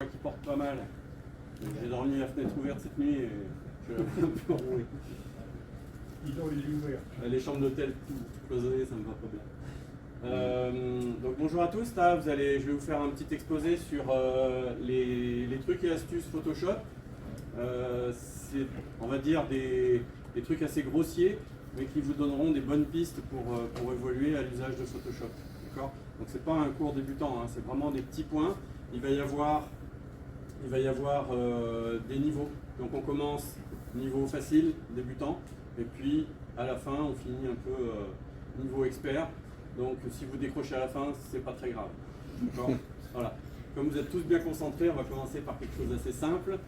qui porte pas mal. J'ai dormi la fenêtre ouverte cette nuit et je suis un peu enroué. Ils ont les yeux ouverts. Les chambres d'hôtel cloisonnées, ça me va pas bien. Donc bonjour à tous, là, je vais vous faire un petit exposé sur les trucs et astuces Photoshop. C'est, on va dire, des trucs assez grossiers, mais qui vous donneront des bonnes pistes pour évoluer à l'usage de Photoshop. D'accord ? Donc c'est pas un cours débutant, hein, c'est vraiment des petits points. Il va y avoir des niveaux. Donc on commence niveau facile, débutant, et puis à la fin on finit un peu niveau expert. Donc si vous décrochez à la fin, c'est pas très grave. D'accord ? Voilà. Comme vous êtes tous bien concentrés, on va commencer par quelque chose d'assez simple.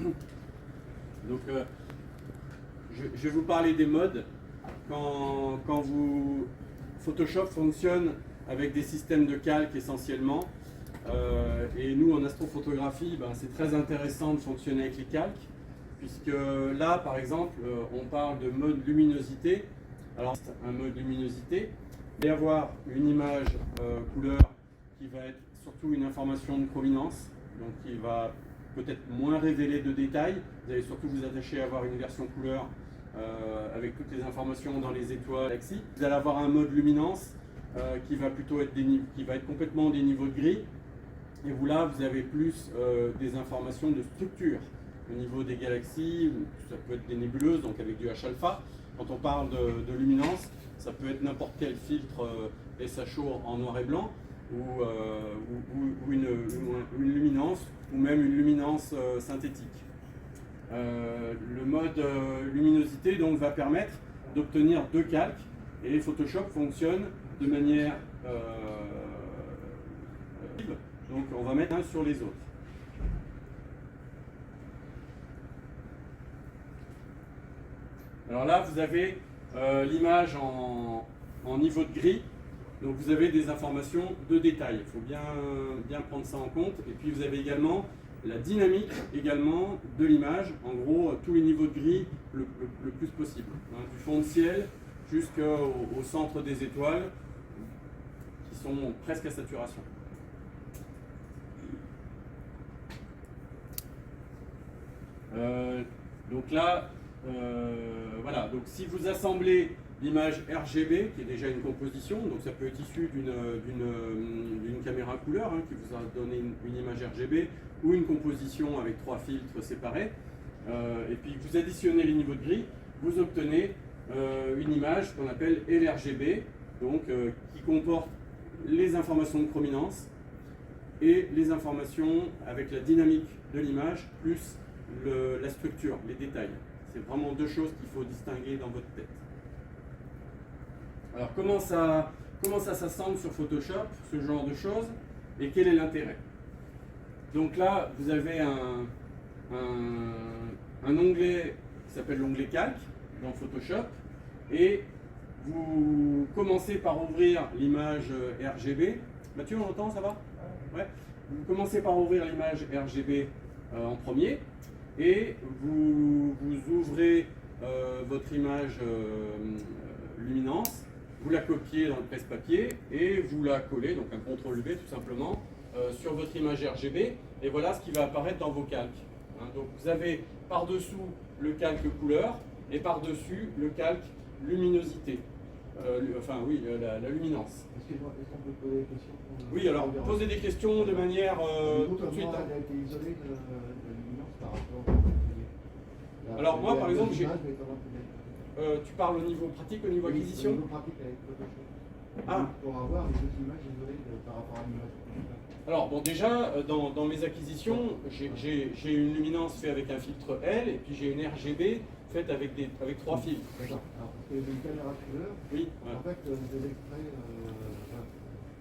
Donc je vais vous parler des modes. Quand Photoshop fonctionne avec des systèmes de calque essentiellement. Et nous, en astrophotographie, c'est très intéressant de fonctionner avec les calques, puisque là, par exemple, on parle de mode luminosité. Alors, un mode luminosité, il va y avoir une image couleur qui va être surtout une information de provenance, donc qui va peut-être moins révéler de détails. Vous allez surtout vous attacher à avoir une version couleur avec toutes les informations dans les étoiles, galaxies. Vous allez avoir un mode luminance qui va plutôt être complètement des niveaux de gris. Et vous là, vous avez plus des informations de structure au niveau des galaxies, ça peut être des nébuleuses, donc avec du H-alpha. Quand on parle de luminance, ça peut être n'importe quel filtre SHO en noir et blanc, ou une luminance, ou même une luminance synthétique. Le mode luminosité donc, va permettre d'obtenir deux calques, et Photoshop fonctionne de manière donc on va mettre un sur les autres. Alors là, vous avez l'image en niveau de gris. Donc vous avez des informations de détail. Il faut bien prendre ça en compte. Et puis vous avez également la dynamique également de l'image. En gros, tous les niveaux de gris le plus possible. Hein, du fond de ciel jusqu'au centre des étoiles qui sont presque à saturation. Donc là, voilà. Donc si vous assemblez l'image RGB, qui est déjà une composition, donc ça peut être issu d'une caméra couleur qui vous a donné une image RGB, ou une composition avec trois filtres séparés, et puis vous additionnez les niveaux de gris, vous obtenez une image qu'on appelle LRGB, donc qui comporte les informations de prominence et les informations avec la dynamique de l'image, plus la structure, les détails. C'est vraiment deux choses qu'il faut distinguer dans votre tête. Alors comment ça s'assemble sur Photoshop, ce genre de choses, et quel est l'intérêt? Donc là, vous avez un onglet qui s'appelle l'onglet calque dans Photoshop, et vous commencez par ouvrir l'image RGB. Mathieu, on entend, ça va? Ouais. Vous commencez par ouvrir l'image RGB en premier, et vous ouvrez votre image luminance, vous la copiez dans le presse-papier et vous la collez, donc un CTRL-V tout simplement, sur votre image RGB, et voilà ce qui va apparaître dans vos calques. Hein, donc vous avez par-dessous le calque couleur et par-dessus le calque luminosité. La luminance. Est-ce qu'on peut poser des questions? Oui, alors posez des questions de manière tout de suite. Comment elle a été isolée de luminance par rapport Alors moi par exemple, j'ai... tu parles au niveau pratique, au niveau acquisition? Au niveau pratique avec Photoshop. Ah. Pour avoir les deux images isolées par rapport à l'image. Alors bon, déjà dans mes acquisitions, j'ai une luminance faite avec un filtre L, et puis j'ai une RGB faite avec trois filtres. D'accord. Alors parce que une caméra couleur, oui, en fait des extraits.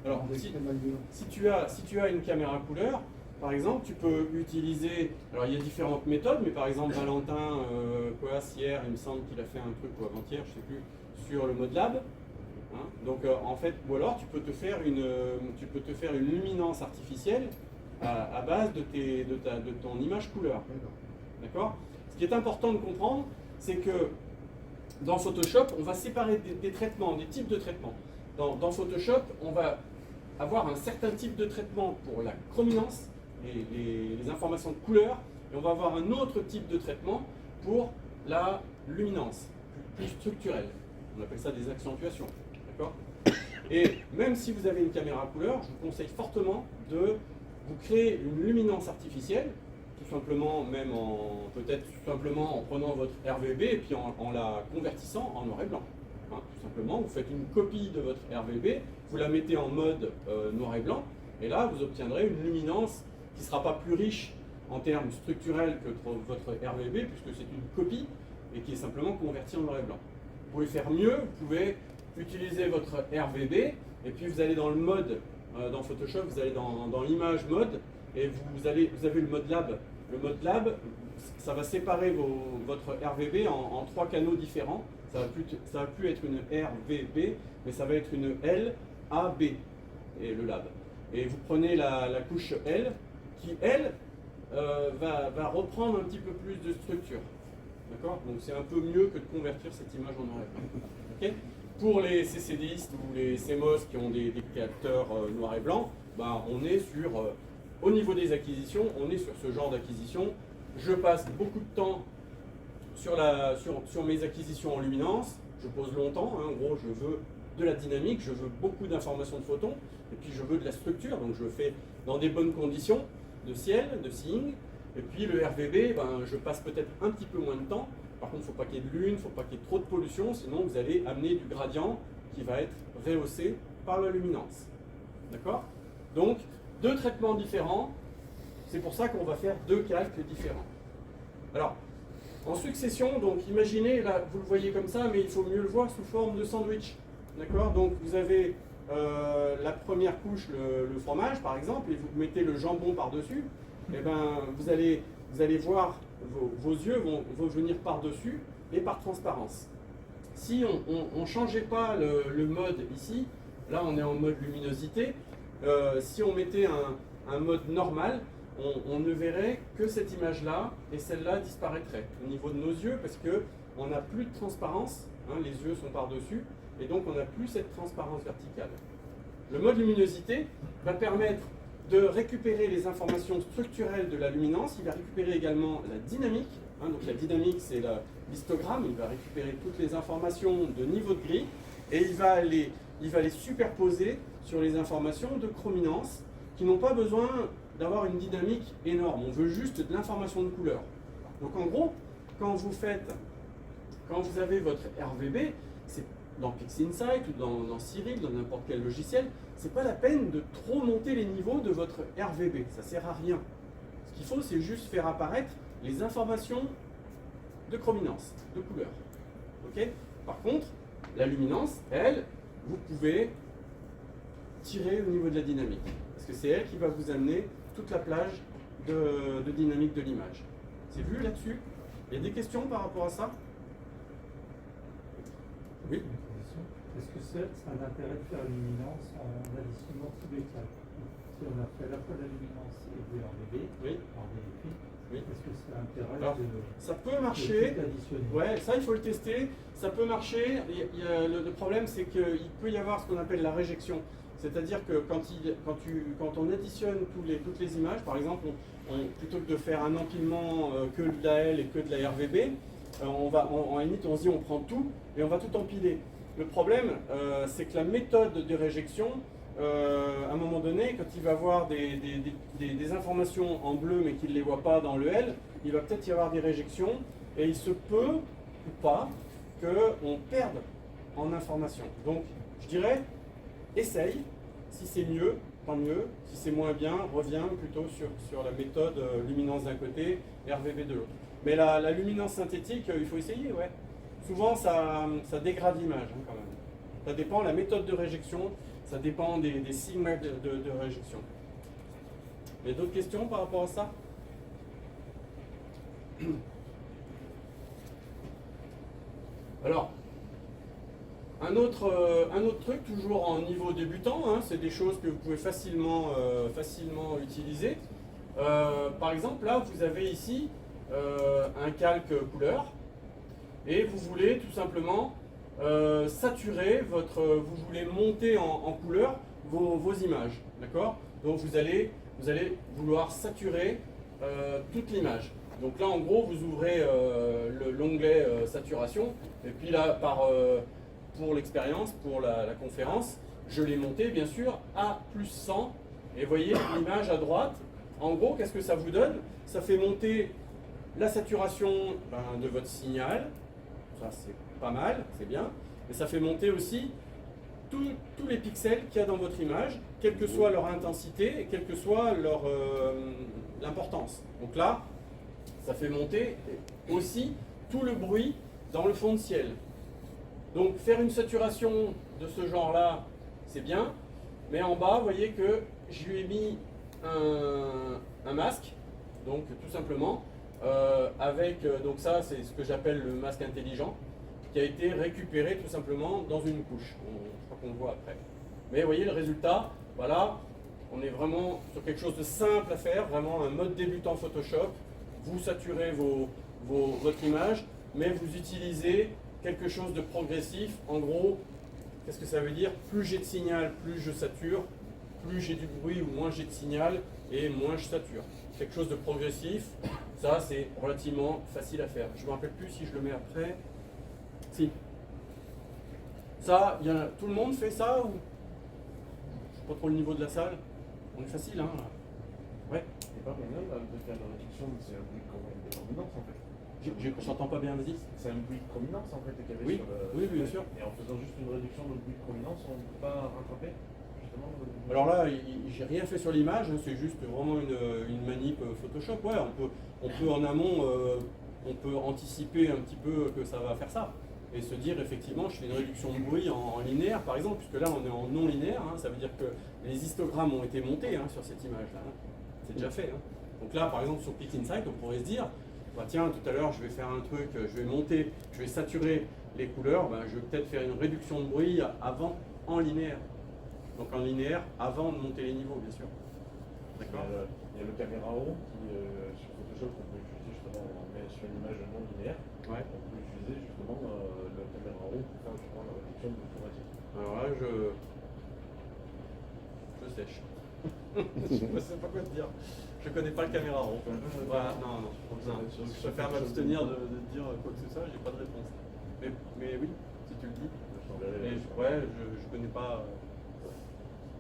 Alors si tu as une caméra couleur, par exemple, tu peux utiliser, alors il y a différentes méthodes, mais par exemple Valentin hier, il me semble qu'il a fait un truc, ou avant-hier, je ne sais plus, sur le mode lab. Hein, donc en fait, ou alors tu peux te faire une luminance artificielle à base de ton image couleur. D'accord ? Ce qui est important de comprendre, c'est que dans Photoshop, on va séparer des traitements, des types de traitements. Dans Photoshop, on va avoir un certain type de traitement pour la chrominance, les informations de couleur, et on va avoir un autre type de traitement pour la luminance, plus structurelle. On appelle ça des accentuations. D'accord ? Et même si vous avez une caméra couleur, je vous conseille fortement de vous créer une luminance artificielle, tout simplement, même peut-être tout simplement en prenant votre RVB et puis en la convertissant en noir et blanc. Hein, tout simplement, vous faites une copie de votre RVB, vous la mettez en mode noir et blanc, et là vous obtiendrez une luminance qui ne sera pas plus riche en termes structurels que votre RVB, puisque c'est une copie et qui est simplement convertie en noir et blanc. Vous pouvez faire mieux, vous pouvez utiliser votre RVB, et puis vous allez dans le mode, dans Photoshop, vous allez dans l'image mode, et vous avez le mode lab. Le mode lab, ça va séparer votre RVB en 3 canaux différents. Ça va plus être une RVB, mais ça va être une LAB, et le lab. Et vous prenez la couche L, qui elle va reprendre un petit peu plus de structure. D'accord ? Donc c'est un peu mieux que de convertir cette image en noir et blanc. Okay ? Pour les CCDistes ou les CMOS qui ont des capteurs noir et blanc, bah, on est sur, au niveau des acquisitions, on est sur ce genre d'acquisition. Je passe beaucoup de temps sur mes acquisitions en luminance, je pose longtemps, hein. En gros je veux de la dynamique, je veux beaucoup d'informations de photons, et puis je veux de la structure, donc je le fais dans des bonnes conditions de ciel, de seeing, et puis le RVB, ben, je passe peut-être un petit peu moins de temps. Par contre, il ne faut pas qu'il y ait de lune, il ne faut pas qu'il y ait trop de pollution, sinon vous allez amener du gradient qui va être rehaussé par la luminance. D'accord ? Donc, 2 traitements différents, c'est pour ça qu'on va faire 2 calques différents. Alors, en succession, donc imaginez, là, vous le voyez comme ça, mais il faut mieux le voir sous forme de sandwich. D'accord ? Donc, vous avez la première couche, le fromage par exemple, et vous mettez le jambon par-dessus, et ben, vous allez voir, vos yeux vont venir par-dessus et par transparence. Si on ne changeait pas le mode ici, là on est en mode luminosité, si on mettait un mode normal, on ne verrait que cette image-là et celle-là disparaîtrait au niveau de nos yeux parce qu'on n'a plus de transparence, hein, les yeux sont par-dessus, et donc on n'a plus cette transparence verticale. Le mode luminosité va permettre de récupérer les informations structurelles de la luminance, il va récupérer également la dynamique, hein, donc la dynamique c'est l'histogramme, il va récupérer toutes les informations de niveau de gris, et il va les superposer sur les informations de chrominance qui n'ont pas besoin d'avoir une dynamique énorme, on veut juste de l'information de couleur. Donc en gros, quand vous avez votre RVB, c'est dans PixInsight ou dans Cyril, dans n'importe quel logiciel, c'est pas la peine de trop monter les niveaux de votre RVB, ça sert à rien. Ce qu'il faut, c'est juste faire apparaître les informations de chrominance, de couleur. Okay ? Par contre, la luminance, elle, vous pouvez tirer au niveau de la dynamique, parce que c'est elle qui va vous amener toute la plage de dynamique de l'image. C'est vu là-dessus ? Il y a des questions par rapport à ça ? Oui ? Est-ce que ça a l'intérêt de faire la luminance en additionnant tous les cas? Si on a fait à la fois la luminance et des RVB, oui. Oui. Est-ce que ça a l'intérêt de ça peut marcher, d'additionner? Ouais, ça il faut le tester, ça peut marcher. Le problème c'est qu'il peut y avoir ce qu'on appelle la réjection. C'est-à-dire que quand on additionne toutes les images, par exemple, plutôt que de faire un empilement que de la L et que de la RVB, en limite on se dit on prend tout et on va tout empiler. Le problème, c'est que la méthode de réjection, à un moment donné, quand il va avoir des informations en bleu mais qu'il ne les voit pas dans le L, il va peut-être y avoir des réjections et il se peut, ou pas, qu'on perde en information. Donc, je dirais, essaye, si c'est mieux, tant mieux, si c'est moins bien, reviens plutôt sur la méthode luminance d'un côté et RVB de l'autre. Mais la luminance synthétique, il faut essayer, ouais. Souvent, ça dégrade l'image, hein, quand même. Ça dépend, la méthode de réjection, ça dépend des signes de réjection. Il y a d'autres questions par rapport à ça? Alors, un autre truc, toujours en niveau débutant, hein, c'est des choses que vous pouvez facilement utiliser. Par exemple, là, vous avez ici un calque couleur. Et vous voulez tout simplement saturer vous voulez monter en couleur vos images, d'accord? Donc vous allez vouloir saturer toute l'image. Donc là, en gros, vous ouvrez l'onglet saturation, et puis là, pour l'expérience, pour la conférence, je l'ai monté, bien sûr, à plus 100. Et vous voyez l'image à droite. En gros, qu'est-ce que ça vous donne? Ça fait monter la saturation de votre signal. Ça, c'est pas mal, c'est bien. Mais ça fait monter aussi tous les pixels qu'il y a dans votre image, quelle que soit leur intensité et quelle que soit l'importance. Donc là, ça fait monter aussi tout le bruit dans le fond de ciel. Donc faire une saturation de ce genre-là, c'est bien. Mais en bas, vous voyez que je lui ai mis un masque, donc tout simplement, donc ça, c'est ce que j'appelle le masque intelligent, qui a été récupéré tout simplement dans une couche. Je crois qu'on le voit après. Mais vous voyez le résultat, voilà, on est vraiment sur quelque chose de simple à faire, vraiment un mode débutant Photoshop. Vous saturez votre image, mais vous utilisez quelque chose de progressif. En gros, qu'est-ce que ça veut dire? Plus j'ai de signal, plus je sature, plus j'ai du bruit ou moins j'ai de signal et moins je sature. Quelque chose de progressif, ça c'est relativement facile à faire. Je ne me rappelle plus si je le mets après. Si. Ça, tout le monde fait ça ou... Je sais pas trop le niveau de la salle. On est facile, hein? Ouais. C'est pas moyen de faire la réduction, c'est un bruit de prominence en fait. J'entends pas bien, vas-y. C'est un bruit de prominence en fait qu'il y avait Oui, sur le... oui, bien sûr. Et en faisant juste une réduction de bruit de prominence, on ne peut pas rattraper justement le... Alors là, j'ai rien fait sur l'image, hein, c'est juste vraiment une manip Photoshop. Ouais, on peut en amont, on peut anticiper un petit peu que ça va faire ça. Et se dire effectivement, je fais une réduction de bruit en linéaire par exemple, puisque là on est en non linéaire, hein, ça veut dire que les histogrammes ont été montés sur cette image-là. Hein. C'est déjà fait. Hein. Donc là par exemple sur Peak Insight, on pourrait se dire, bah, tiens, tout à l'heure je vais faire un truc, je vais monter, je vais saturer les couleurs, bah, je vais peut-être faire une réduction de bruit avant en linéaire. Donc en linéaire avant de monter les niveaux, bien sûr. D'accord. Il y a le caméra haut qui, sur Photoshop, on peut utiliser justement, on met sur une image non linéaire, Ouais. on peut utiliser justement le caméra haut pour faire justement la réduction de automatique. Alors là, je sèche. Je ne sais pas quoi te dire. Je connais pas le caméra rond. Voilà, non. Je préfère m'abstenir de dire quoi que ce soit, j'ai pas de réponse. Mais oui, si tu le dis. Mais ouais, je connais pas.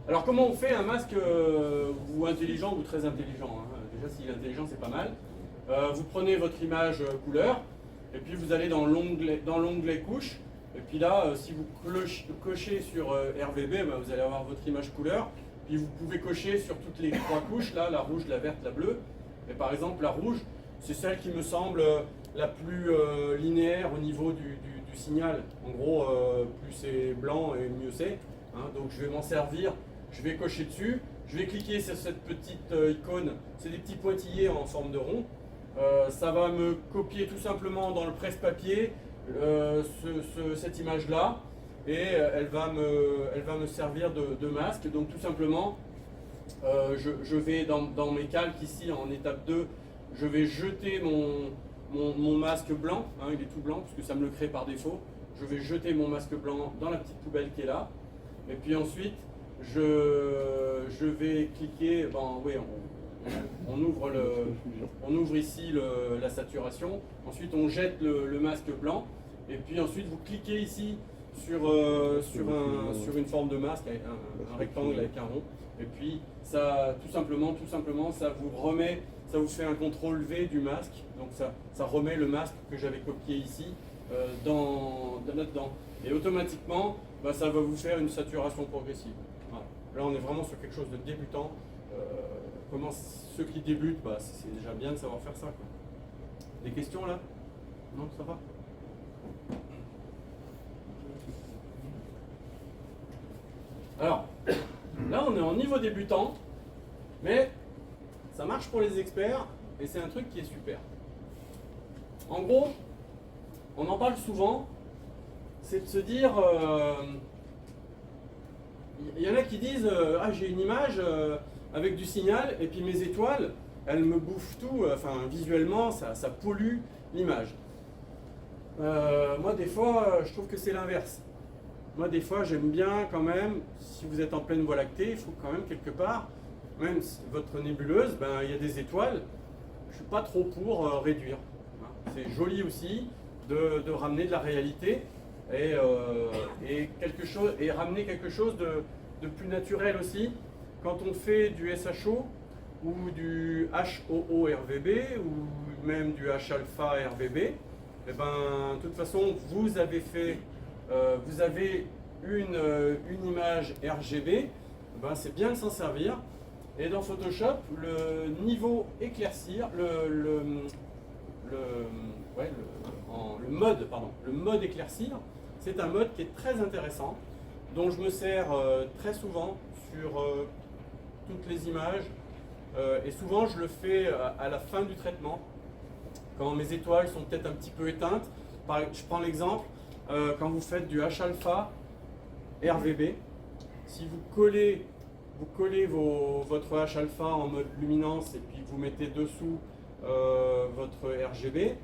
Alors comment on fait un masque ou intelligent ou très intelligent, hein? Déjà s'il est intelligent c'est pas mal. Vous prenez votre image couleur et puis vous allez dans l'onglet couche. Et puis là, si vous cochez sur RVB, bah, vous allez avoir votre image couleur. Puis vous pouvez cocher sur toutes les trois couches, là, la rouge, la verte, la bleue. Et par exemple, la rouge, c'est celle qui me semble la plus linéaire au niveau du signal. En gros, plus c'est blanc et mieux c'est. Hein. Donc je vais m'en servir, je vais cocher dessus. Je vais cliquer sur cette petite icône, c'est des petits pointillés en forme de rond. Ça va me copier tout simplement dans le presse-papier cette image-là. Et elle va me servir de masque. Donc tout simplement, je vais dans mes calques ici en étape 2, je vais jeter mon masque blanc, hein, il est tout blanc puisque ça me le crée par défaut. Je vais jeter mon masque blanc dans la petite poubelle qui est là. Et puis ensuite, je vais cliquer, oui, on ouvre ici la saturation. Ensuite, on jette le masque blanc. Et puis ensuite, vous cliquez ici sur une forme de masque, avec un rectangle avec un rond. Et puis, ça, tout simplement, ça vous fait un contrôle V du masque. Donc, ça remet le masque que j'avais copié ici là-dedans. Et automatiquement, bah, ça va vous faire une saturation progressive. Voilà. Là, on est vraiment sur quelque chose de débutant. Ceux qui débutent, bah, c'est déjà bien de savoir faire ça, quoi. Des questions là? Non, ça va? Alors, là on est en niveau débutant, mais ça marche pour les experts et c'est un truc qui est super. En gros, on en parle souvent, c'est de se dire, il y en a qui disent, ah j'ai une image avec du signal et puis mes étoiles, elles me bouffent tout, enfin visuellement ça pollue l'image. Moi des fois je trouve que c'est l'inverse. moi des fois j'aime bien quand même, si vous êtes en pleine voie lactée, il faut quand même quelque part, même si votre nébuleuse, ben, il y a des étoiles, je ne suis pas trop pour réduire. Hein. C'est joli aussi de ramener de la réalité et ramener quelque chose de plus naturel aussi. Quand on fait du SHO ou du HOO-RVB ou même du H-alpha-RVB, eh ben, de toute façon, vous avez une image RGB, eh ben, c'est bien de s'en servir. Et dans Photoshop, le niveau éclaircir, le mode éclaircir, c'est un mode qui est très intéressant, dont je me sers très souvent sur toutes les images. Et souvent, je le fais à la fin du traitement, quand mes étoiles sont peut-être un petit peu éteintes. Je prends l'exemple, quand vous faites du H-alpha RVB, si vous collez votre H-alpha en mode luminance et puis vous mettez dessous votre RGB,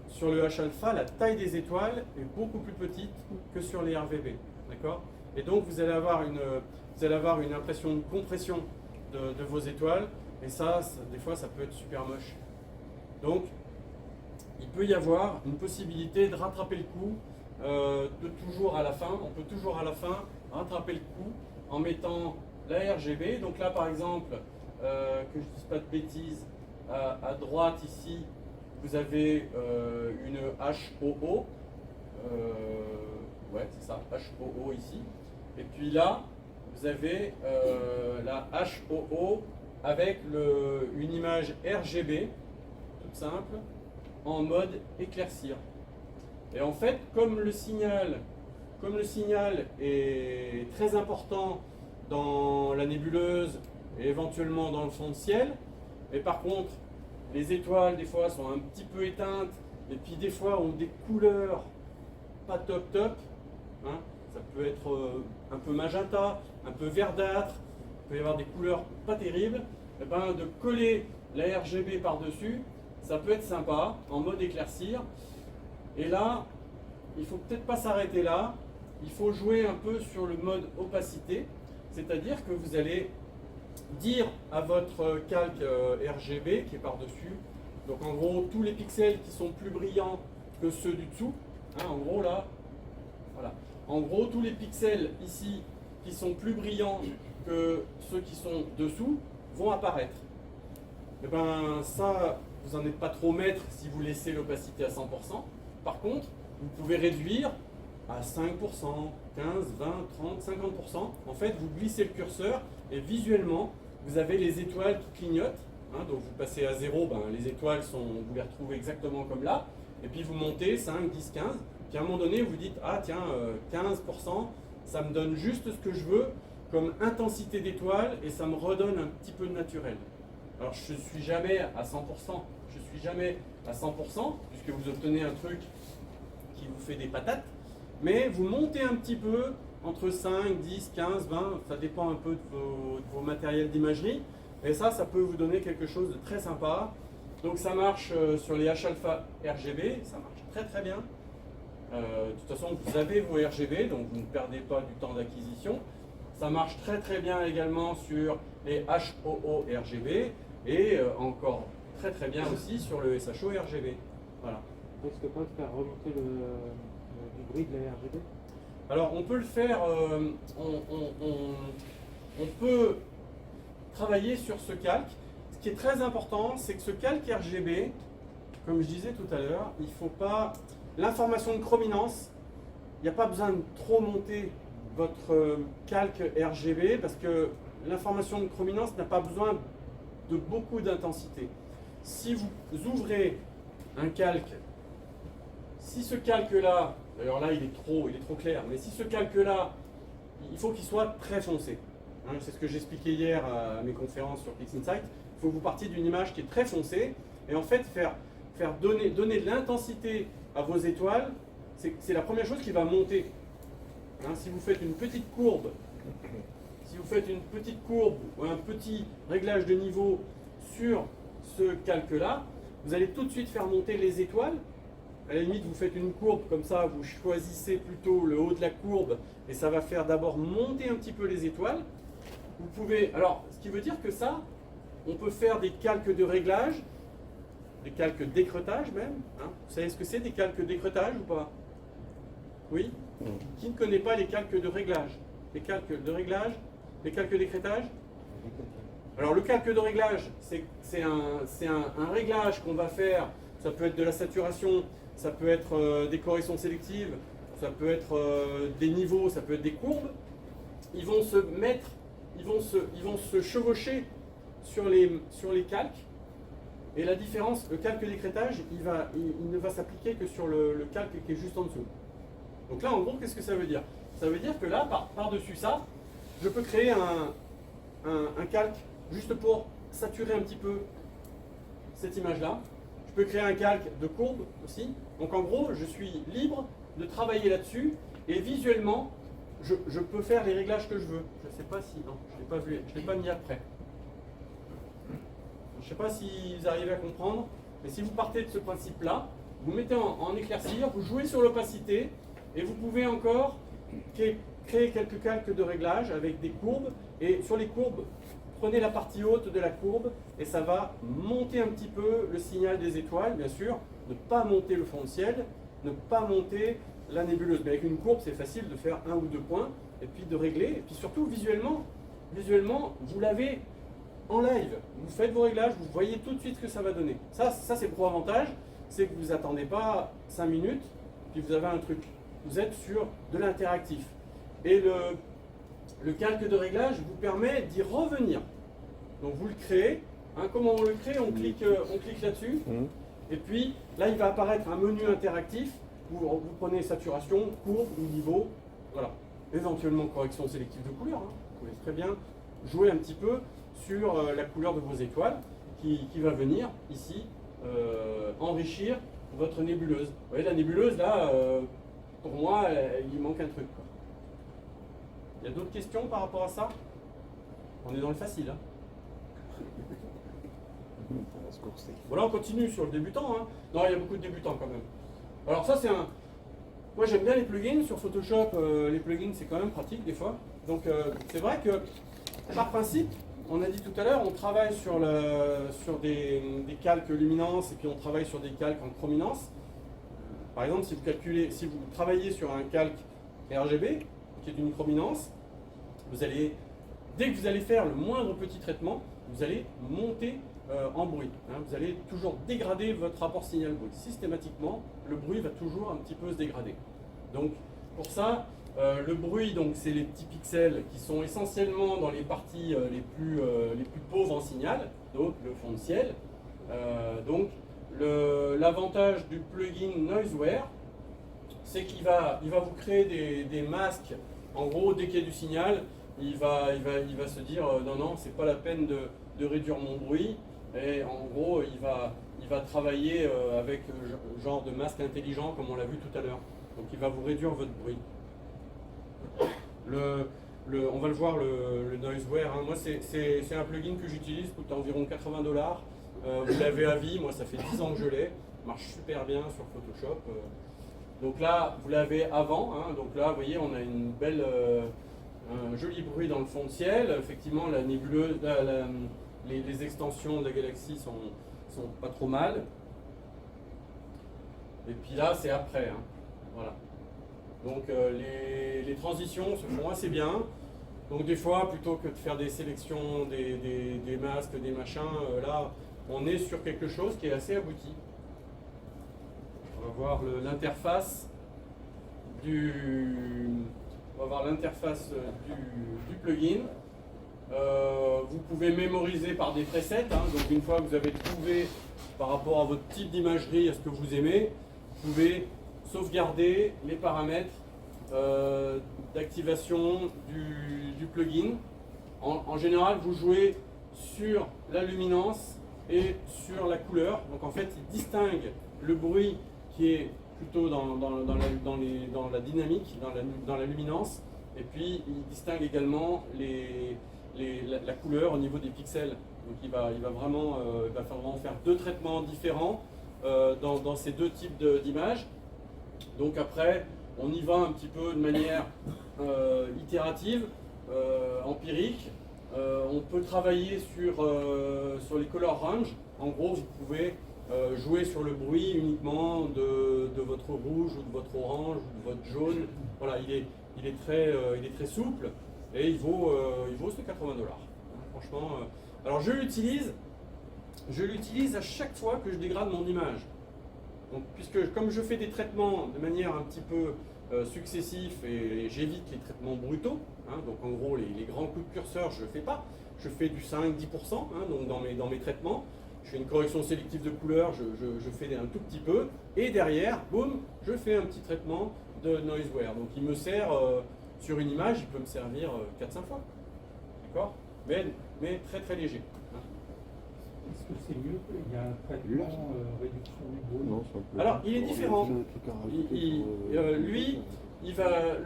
sur le H-alpha, la taille des étoiles est beaucoup plus petite que sur les RVB. D'accord ? Et donc vous allez avoir une impression de compression de vos étoiles, et ça, des fois, ça peut être super moche. Donc, il peut y avoir une possibilité de rattraper le coup, on peut toujours à la fin rattraper le coup en mettant la RGB. Donc là, par exemple, que je ne dise pas de bêtises, à droite ici, vous avez une HOO, ouais, c'est ça, HOO ici. Et puis là, vous avez la HOO avec une image RGB, toute simple, en mode éclaircir. Et en fait, comme le signal est très important dans la nébuleuse et éventuellement dans le fond de ciel, mais par contre, les étoiles des fois sont un petit peu éteintes, et puis des fois ont des couleurs pas top, hein. Ça peut être un peu magenta, un peu verdâtre, il peut y avoir des couleurs pas terribles. Et ben, de coller la RGB par-dessus, ça peut être sympa, en mode éclaircir. Et là, il ne faut peut-être pas s'arrêter là, il faut jouer un peu sur le mode opacité, c'est-à-dire que vous allez dire à votre calque RGB qui est par-dessus, donc en gros, tous les pixels qui sont plus brillants que ceux du dessous, hein, en gros là, voilà. En gros, tous les pixels ici qui sont plus brillants que ceux qui sont dessous vont apparaître. Et ben ça, vous n'en êtes pas trop maître si vous laissez l'opacité à 100%. Par contre, vous pouvez réduire à 5%, 15, 20, 30, 50%. En fait, vous glissez le curseur et visuellement, vous avez les étoiles qui clignotent. Hein, donc vous passez à 0, ben, les étoiles vous les retrouvez exactement comme là. Et puis vous montez 5, 10, 15. Puis à un moment donné, vous dites, ah tiens, 15%, ça me donne juste ce que je veux comme intensité d'étoiles et ça me redonne un petit peu de naturel. Alors je ne suis jamais à 100%, puisque vous obtenez un truc qui vous fait des patates, mais vous montez un petit peu entre 5, 10, 15, 20, ça dépend un peu de vos matériels d'imagerie, et ça peut vous donner quelque chose de très sympa. Donc ça marche sur les H-alpha RGB, ça marche très très bien. De toute façon, vous avez vos RGB, donc vous ne perdez pas du temps d'acquisition. Ça marche très très bien également sur les HOO RGB et encore très très bien aussi sur le SHO RGB. Voilà. On risque pas de faire remonter du bruit de la RGB? Alors on peut le faire, on peut travailler sur ce calque. Ce qui est très important, c'est que ce calque RGB, comme je disais tout à l'heure, il ne faut pas... L'information de chrominance, il n'y a pas besoin de trop monter votre calque RGB parce que l'information de chrominance n'a pas besoin de beaucoup d'intensité. Si vous ouvrez un calque, si ce calque-là, d'ailleurs là il est trop clair, mais si ce calque-là, il faut qu'il soit très foncé. Hein, c'est ce que j'expliquais hier à mes conférences sur PixInsight. Il faut que vous partiez d'une image qui est très foncée et en fait donner de l'intensité à vos étoiles, c'est la première chose qui va monter. Hein, si vous faites une petite courbe, ou un petit réglage de niveau sur ce calque-là, vous allez tout de suite faire monter les étoiles à la limite, vous faites une courbe comme ça, vous choisissez plutôt le haut de la courbe et ça va faire d'abord monter un petit peu les étoiles. Vous pouvez, alors, ce qui veut dire que ça, on peut faire des calques de réglage, des calques d'écreutage même. Hein. Vous savez ce que c'est des calques d'écreutage ou pas? Oui? Qui ne connaît pas les calques de réglage? Les calques de réglage, les calques d'écreutage? Alors le calque de réglage, c'est un réglage qu'on va faire, ça peut être de la saturation, ça peut être des corrections sélectives, ça peut être des niveaux, ça peut être des courbes. Ils vont se mettre, ils vont se chevaucher sur les calques. Et la différence, le calque d'écrêtage, il ne va s'appliquer que sur le calque qui est juste en dessous. Donc là, en gros, qu'est-ce que ça veut dire? Ça veut dire que là, par-dessus ça, je peux créer un calque juste pour saturer un petit peu cette image-là. Je peux créer un calque de courbe aussi. Donc en gros, je suis libre de travailler là-dessus et visuellement, je peux faire les réglages que je veux. Je ne sais pas si... Non, je ne l'ai pas vu, je ne l'ai pas mis après. Je ne sais pas si vous arrivez à comprendre, mais si vous partez de ce principe-là, vous mettez en éclaircir, vous jouez sur l'opacité et vous pouvez encore créer quelques calques de réglage avec des courbes. Et sur les courbes, prenez la partie haute de la courbe et ça va monter un petit peu le signal des étoiles, bien sûr. Ne pas monter le fond de ciel, ne pas monter la nébuleuse. Mais avec une courbe, c'est facile de faire 1 ou 2 points et puis de régler. Et puis surtout, visuellement vous l'avez en live. Vous faites vos réglages, vous voyez tout de suite ce que ça va donner. Ça c'est le gros avantage, c'est que vous n'attendez pas 5 minutes, puis vous avez un truc. Vous êtes sur de l'interactif. Et le calque de réglage vous permet d'y revenir. Donc vous le créez. Hein, comment on le crée? On clique là-dessus. Et puis là, il va apparaître un menu interactif où vous prenez saturation, courbe ou niveau. Voilà. Éventuellement correction sélective de couleur. Hein. Vous pouvez très bien jouer un petit peu sur la couleur de vos étoiles qui va venir ici enrichir votre nébuleuse. Vous voyez, la nébuleuse, là, pour moi, il manque un truc, quoi. Il y a d'autres questions par rapport à ça? On est dans le facile. Hein. Voilà, on continue sur le débutant. Hein. Non, il y a beaucoup de débutants quand même. Alors ça, c'est un... Moi, j'aime bien les plugins. Sur Photoshop, les plugins, c'est quand même pratique des fois. Donc, c'est vrai que, par principe, on a dit tout à l'heure, on travaille sur des calques luminance et puis on travaille sur des calques en chrominance. Par exemple, si vous travaillez sur un calque RGB, qui est d'une chrominance, dès que vous allez faire le moindre petit traitement, vous allez monter en bruit. Hein. Vous allez toujours dégrader votre rapport signal-bruit. Systématiquement, le bruit va toujours un petit peu se dégrader. Donc, pour ça, le bruit, c'est les petits pixels qui sont essentiellement dans les parties les plus pauvres en signal, donc le fond de ciel. Donc, l'avantage du plugin Noiseware, c'est qu'il va vous créer des masques. En gros, dès qu'il y a du signal, il va se dire non, c'est pas la peine de réduire mon bruit. Et en gros, il va travailler avec genre de masque intelligent, comme on l'a vu tout à l'heure. Donc, il va vous réduire votre bruit. On va le voir, le Noiseware. Hein. Moi, c'est un plugin que j'utilise, coûte environ 80 $. Vous l'avez à vie, moi, ça fait 10 ans que je l'ai. Marche super bien sur Photoshop. Donc là, vous l'avez avant. Hein. Donc là, vous voyez, on a une belle, un joli bruit dans le fond de ciel. Effectivement, la nébuleuse, les extensions de la galaxie sont pas trop mal. Et puis là, c'est après. Hein. Voilà. Donc les transitions se font assez bien. Donc des fois, plutôt que de faire des sélections, des masques, des machins, là, on est sur quelque chose qui est assez abouti. On va voir l'interface du plugin. Vous pouvez mémoriser par des presets. Hein. Donc une fois que vous avez trouvé par rapport à votre type d'imagerie, à ce que vous aimez, vous pouvez sauvegarder les paramètres d'activation du plugin. En général, vous jouez sur la luminance et sur la couleur. Donc en fait, il distingue le bruit qui est plutôt dans la dynamique, dans la luminance, et puis il distingue également la couleur au niveau des pixels. Donc il va vraiment faire 2 traitements différents dans ces deux types d'images. Donc après, on y va un petit peu de manière itérative, empirique. On peut travailler sur les color range. En gros, vous pouvez jouer sur le bruit uniquement de votre rouge ou de votre orange ou de votre jaune. Voilà, il est très souple et il vaut ce 80 $. Franchement, alors je l'utilise à chaque fois que je dégrade mon image. Donc, puisque comme je fais des traitements de manière un petit peu successifs et j'évite les traitements brutaux, hein, donc en gros les grands coups de curseur je ne fais pas, je fais du 5-10%, hein, donc dans mes traitements, je fais une correction sélective de couleur, je fais un tout petit peu, et derrière, boum, je fais un petit traitement de noiseware. Donc il me sert, sur une image, il peut me servir 4-5 fois, d'accord, mais très très léger. Hein. Est-ce que c'est mieux qu'il y a un traitement réduction du bruit? Alors, il est différent. Lui, il va,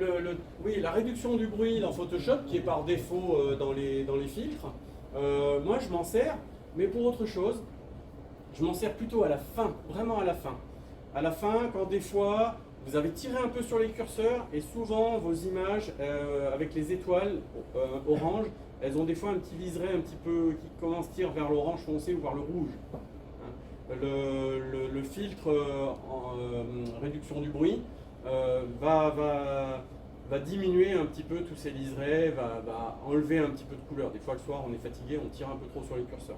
oui, la réduction du bruit dans Photoshop, qui est par défaut dans les filtres, moi je m'en sers, mais pour autre chose. Je m'en sers plutôt à la fin, vraiment à la fin. À la fin, quand des fois, vous avez tiré un peu sur les curseurs, et souvent vos images avec les étoiles orange, elles ont des fois un petit liseré un petit peu qui commence à tirer vers l'orange foncé ou vers le rouge. Le filtre en réduction du bruit va diminuer un petit peu tous ces liserés, va enlever un petit peu de couleur. Des fois le soir on est fatigué, on tire un peu trop sur les curseurs.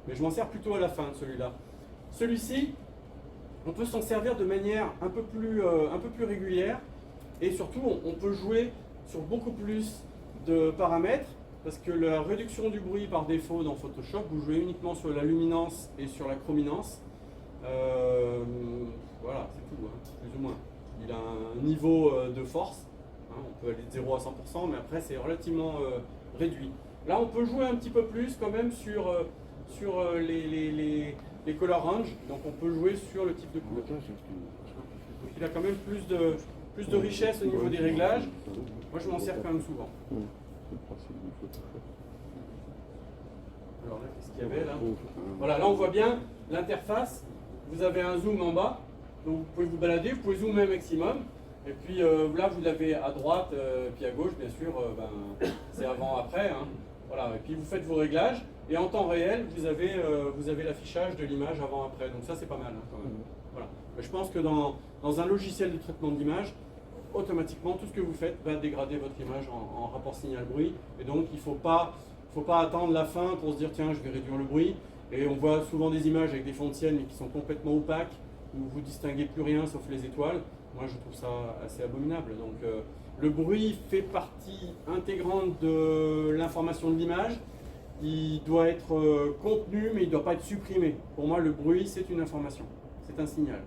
Mais je m'en sers plutôt à la fin de celui-là. Celui-ci, on peut s'en servir de manière un peu plus régulière et surtout on peut jouer sur beaucoup plus de paramètres. Parce que la réduction du bruit par défaut dans Photoshop, vous jouez uniquement sur la luminance et sur la chrominance. Voilà, c'est tout, hein, plus ou moins. Il a un niveau de force, hein, on peut aller de 0 à 100%, mais après c'est relativement réduit. Là, on peut jouer un petit peu plus quand même sur les color range, donc on peut jouer sur le type de couleur. Donc il a quand même plus de richesse au niveau des réglages. Moi, je m'en sers quand même souvent. Alors là, qu'est-ce qu'il y avait là? Voilà, là on voit bien l'interface. Vous avez un zoom en bas, donc vous pouvez vous balader, vous pouvez zoomer un maximum. Et puis là, vous l'avez à droite, puis à gauche, bien sûr, c'est avant-après. Hein. Voilà, et puis vous faites vos réglages, et en temps réel, vous avez l'affichage de l'image avant-après. Donc ça, c'est pas mal hein, quand même. Voilà. Mais je pense que dans un logiciel de traitement d'image, automatiquement, tout ce que vous faites va dégrader votre image en rapport signal-bruit. Et donc, il ne faut pas attendre la fin pour se dire, tiens, je vais réduire le bruit. Et on voit souvent des images avec des fonds de ciel, mais qui sont complètement opaques, où vous ne distinguez plus rien sauf les étoiles. Moi, je trouve ça assez abominable. Donc, le bruit fait partie intégrante de l'information de l'image. Il doit être contenu, mais il ne doit pas être supprimé. Pour moi, le bruit, c'est une information. C'est un signal.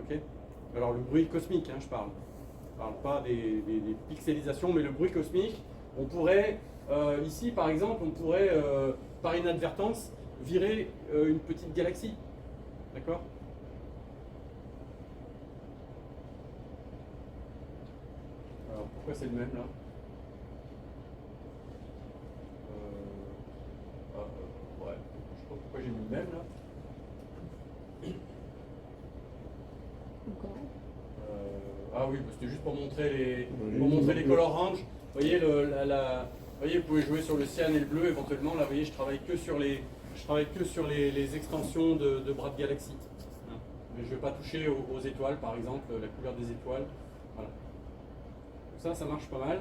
Okay. Alors, le bruit cosmique, hein, je parle. Je ne parle pas des pixelisations, mais le bruit cosmique, on pourrait, ici par exemple, on pourrait, par inadvertance, virer une petite galaxie. D'accord? Alors pourquoi c'est le même là? Ouais, je sais pas pourquoi j'ai mis le même là. Ah oui, c'était juste pour montrer les color range. Vous voyez, voyez, vous pouvez jouer sur le cyan et le bleu éventuellement. Là, vous voyez, je travaille que sur les extensions de bras de galaxie. Hein. Mais je ne vais pas toucher aux étoiles, par exemple, la couleur des étoiles. Voilà. Donc ça marche pas mal.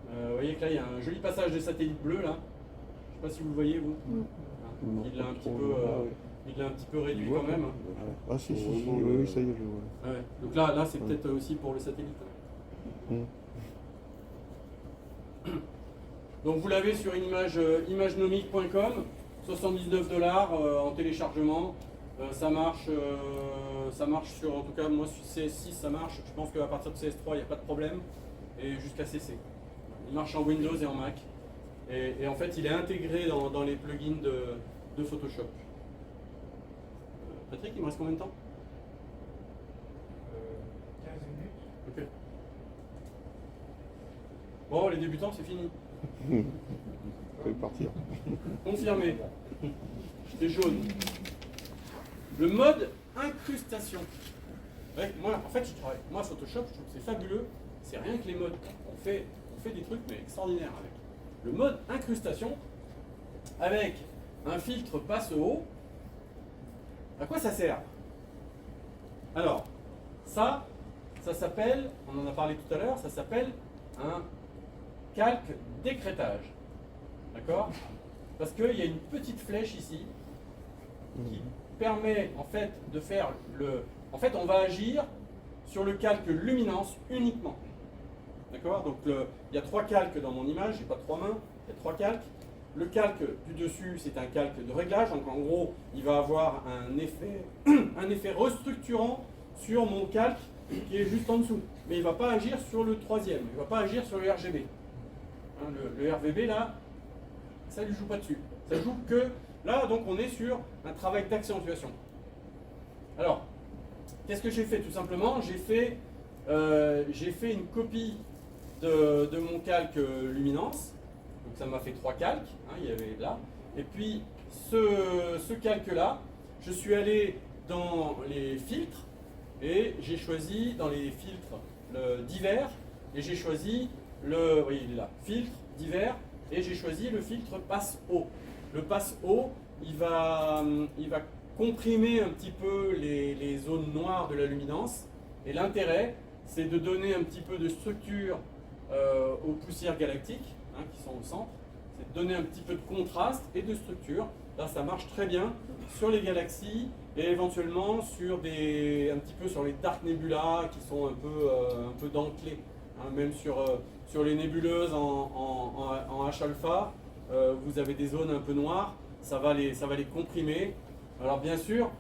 Vous voyez que là, il y a un joli passage de satellite bleu là. Je ne sais pas si vous le voyez vous. Hein. Il l'a un petit peu réduit quand même. Ah si, oui, ça y est, je vois. Ouais. Donc là c'est peut-être aussi pour le satellite. Donc vous l'avez sur une imagenomique.com, 79 $ en téléchargement. Ça marche sur, en tout cas moi sur CS6 ça marche. Je pense qu'à partir de CS3 il n'y a pas de problème. Et jusqu'à CC. Il marche en Windows et en Mac. Et en fait il est intégré dans les plugins de Photoshop. Patrick, il me reste combien de temps? 15 minutes. Ok. Bon, les débutants, c'est fini. On peut partir. Confirmé. C'est jaune. Le mode incrustation. Ouais, moi, en fait, moi, Photoshop, je trouve que c'est fabuleux. C'est rien que les modes. On fait des trucs mais extraordinaires avec. Le mode incrustation, avec un filtre passe haut, à quoi ça sert? Alors, ça s'appelle, on en a parlé tout à l'heure, ça s'appelle un calque d'écrêtage. D'accord? Parce qu'il y a une petite flèche ici qui permet en fait de faire le... En fait, on va agir sur le calque luminance uniquement. D'accord? Donc, il y a 3 calques dans mon image, j'ai pas 3 mains, il y a 3 calques. Le calque du dessus, c'est un calque de réglage, donc en gros, il va avoir un effet restructurant sur mon calque qui est juste en dessous. Mais il ne va pas agir sur le 3e, il ne va pas agir sur le RGB. Hein, le RVB, là, ça ne lui joue pas dessus. Ça joue que, là, donc on est sur un travail d'accentuation. Alors, qu'est-ce que j'ai fait? Tout simplement, j'ai fait une copie de mon calque luminance. Donc ça m'a fait 3 calques, hein, il y avait là. Et puis ce calque-là, je suis allé dans les filtres et j'ai choisi dans les filtres divers et j'ai choisi le, oui, il est là, filtre divers et j'ai choisi le filtre passe haut. Le passe haut, il va comprimer un petit peu les zones noires de la luminance et l'intérêt, c'est de donner un petit peu de structure aux poussières galactiques. Hein, qui sont au centre, c'est de donner un petit peu de contraste et de structure. Là, ça marche très bien sur les galaxies et éventuellement sur un petit peu sur les dark nebula qui sont un peu dentelées. Hein, même sur les nébuleuses en H-alpha, vous avez des zones un peu noires, ça va les comprimer. Alors bien sûr,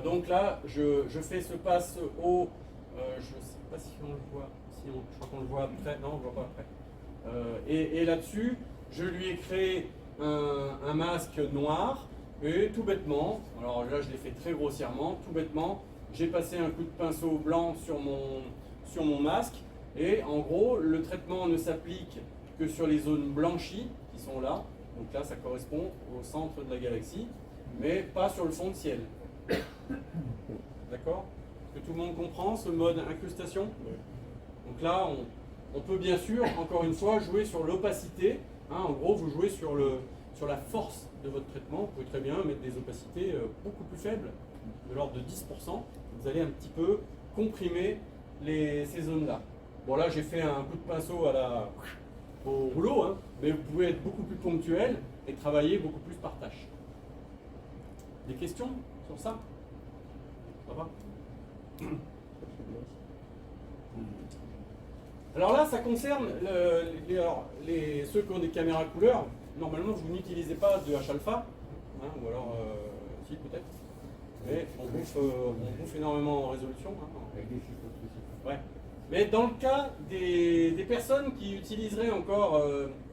donc là, je fais ce passe haut, je ne sais pas si on le voit, je crois qu'on le voit après, non on ne le voit pas après. Et là-dessus, je lui ai créé un masque noir et tout bêtement, alors là je l'ai fait très grossièrement, tout bêtement, j'ai passé un coup de pinceau blanc sur mon masque et en gros le traitement ne s'applique que sur les zones blanchies qui sont là, donc là ça correspond au centre de la galaxie, mais pas sur le fond de ciel. D'accord? Est-ce que tout le monde comprend ce mode incrustation? Donc là on peut bien sûr, encore une fois, jouer sur l'opacité. Hein, en gros, vous jouez sur la force de votre traitement. Vous pouvez très bien mettre des opacités beaucoup plus faibles, de l'ordre de 10%. Vous allez un petit peu comprimer ces zones-là. Bon, là, j'ai fait un coup de pinceau au rouleau, hein, mais vous pouvez être beaucoup plus ponctuel et travailler beaucoup plus par tâche. Des questions sur ça? Ça va? Alors là, ça concerne ceux qui ont des caméras couleur. Normalement, vous n'utilisez pas de H-alpha, hein, ou alors, si peut-être, mais on bouffe énormément en résolution. Hein, ouais. Mais dans le cas des personnes qui utiliseraient encore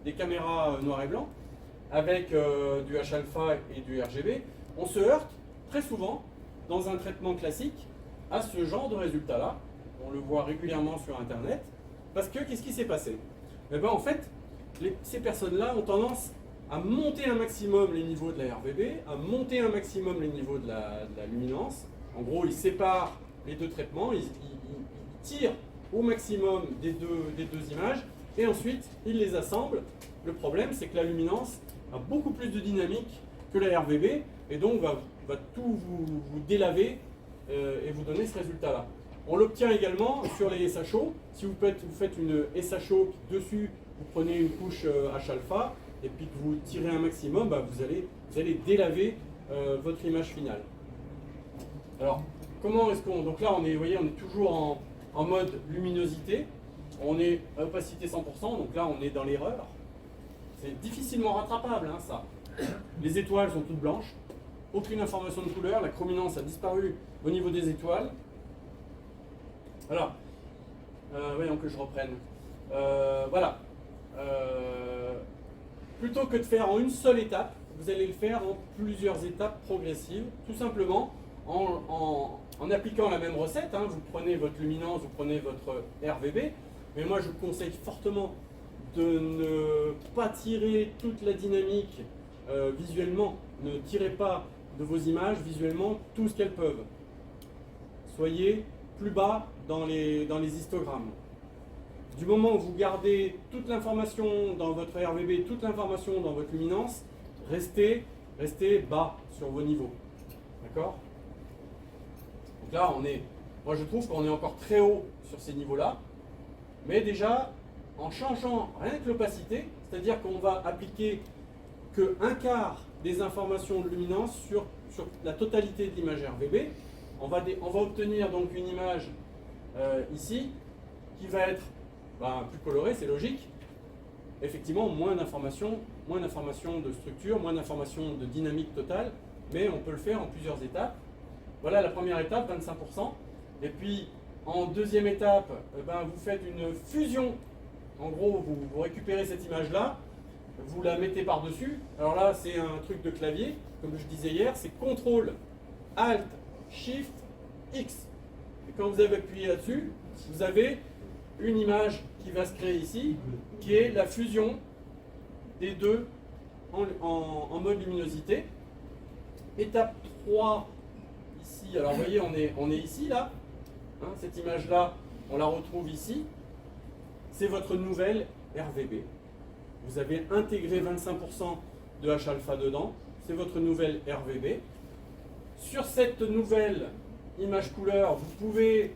des caméras noir et blanc, avec du H-alpha et du RGB, on se heurte très souvent, dans un traitement classique, à ce genre de résultat-là. On le voit régulièrement sur Internet. Parce que, qu'est-ce qui s'est passé? Eh ben, en fait, ces personnes-là ont tendance à monter un maximum les niveaux de la RVB, à monter un maximum les niveaux de la luminance. En gros, ils séparent les deux traitements, ils tirent au maximum des deux images, et ensuite, ils les assemblent. Le problème, c'est que la luminance a beaucoup plus de dynamique que la RVB, et donc va tout vous délaver et vous donner ce résultat-là. On l'obtient également sur les SHO. Si vous faites une SHO dessus, vous prenez une couche H-alpha et puis que vous tirez un maximum, bah, vous allez délaver votre image finale. Alors, comment est-ce qu'on... Donc là, vous voyez, on est toujours en mode luminosité. On est à opacité 100%, donc là, on est dans l'erreur. C'est difficilement rattrapable, hein, ça. Les étoiles sont toutes blanches. Aucune information de couleur. La chrominance a disparu au niveau des étoiles. Alors, voyons que je reprenne. Voilà. Plutôt que de faire en une seule étape, vous allez le faire en plusieurs étapes progressives, tout simplement en appliquant la même recette. Hein. Vous prenez votre luminance, vous prenez votre RVB, mais moi je vous conseille fortement de ne pas tirer toute la dynamique visuellement. Ne tirez pas de vos images visuellement tout ce qu'elles peuvent. Soyez plus bas dans les histogrammes. Du moment où vous gardez toute l'information dans votre RVB, toute l'information dans votre luminance, restez bas sur vos niveaux. D'accord? Donc là, moi je trouve qu'on est encore très haut sur ces niveaux-là, mais déjà, en changeant rien que l'opacité, c'est-à-dire qu'on va appliquer que un quart des informations de luminance sur la totalité de l'image RVB, on va obtenir donc une image ici qui va être plus colorée, c'est logique. Effectivement, moins d'informations de structure, moins d'informations de dynamique totale, mais on peut le faire en plusieurs étapes. Voilà la première étape, 25%. Et puis, en deuxième étape, vous faites une fusion. En gros, vous récupérez cette image-là, vous la mettez par-dessus. Alors là, c'est un truc de clavier, comme je disais hier, c'est CTRL, ALT, SHIFT, X. Et quand vous avez appuyé là-dessus, vous avez une image qui va se créer ici, qui est la fusion des deux en mode luminosité. Étape 3, ici, alors vous voyez, on est ici, là. Hein, cette image-là, on la retrouve ici. C'est votre nouvelle RVB. Vous avez intégré 25% de H-alpha dedans. C'est votre nouvelle RVB. Sur cette nouvelle image couleur, vous pouvez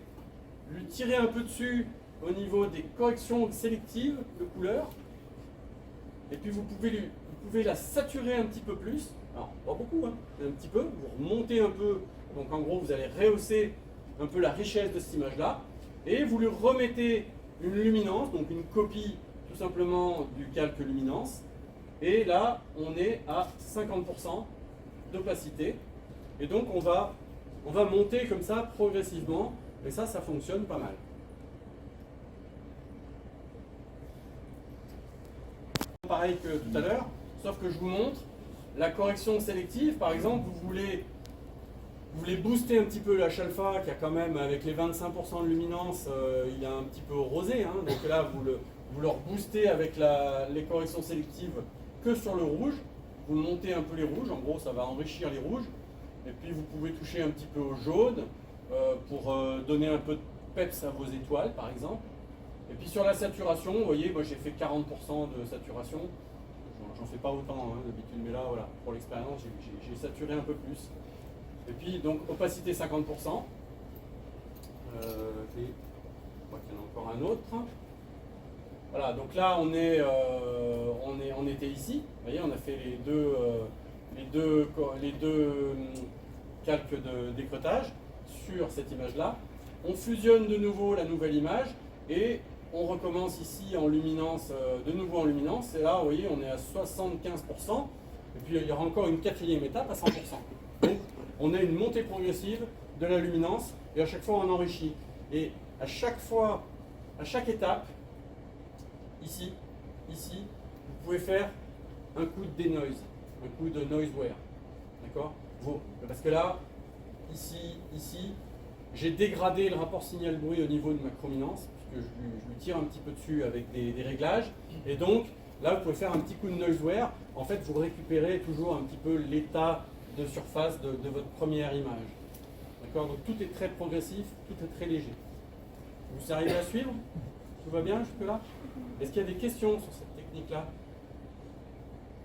lui tirer un peu dessus au niveau des corrections sélectives de couleurs. Et puis vous pouvez la saturer un petit peu plus. Alors, pas beaucoup, hein, mais un petit peu. Vous remontez un peu. Donc en gros, vous allez rehausser un peu la richesse de cette image-là. Et vous lui remettez une luminance, donc une copie tout simplement du calque luminance. Et là, on est à 50% d'opacité. Et donc on va monter comme ça progressivement. Et ça fonctionne pas mal. Pareil que tout à l'heure, sauf que je vous montre la correction sélective. Par exemple, vous voulez booster un petit peu le H-alpha qui a quand même, avec les 25% de luminance, il est un petit peu rosé. Hein, donc là, vous le reboostez avec les corrections sélectives que sur le rouge. Vous montez un peu les rouges, en gros ça va enrichir les rouges. Et puis vous pouvez toucher un petit peu au jaune pour donner un peu de peps à vos étoiles par exemple. Et puis sur la saturation, vous voyez, moi j'ai fait 40% de saturation. J'en fais pas autant hein, d'habitude, mais là voilà, pour l'expérience j'ai saturé un peu plus. Et puis donc opacité 50%. Je crois qu'il y en a encore un autre. Voilà, donc là on était ici. Vous voyez, on a fait les deux calques de décretage sur cette image-là. On fusionne de nouveau la nouvelle image et on recommence ici en luminance, de nouveau en luminance. Et là, vous voyez, on est à 75%. Et puis il y aura encore une quatrième étape à 100%. Donc on a une montée progressive de la luminance et à chaque fois on enrichit. Et à chaque fois, à chaque étape, ici, vous pouvez faire un coup de denoise, un coup de noiseware. D'accord? Parce que là, ici, j'ai dégradé le rapport signal-bruit au niveau de ma chrominance, puisque je lui tire un petit peu dessus avec des réglages. Et donc, là, vous pouvez faire un petit coup de noiseware. En fait, vous récupérez toujours un petit peu l'état de surface de votre première image. D'accord? Donc, tout est très progressif, tout est très léger. Vous arrivez à suivre? Tout va bien jusque-là? Est-ce qu'il y a des questions sur cette technique-là?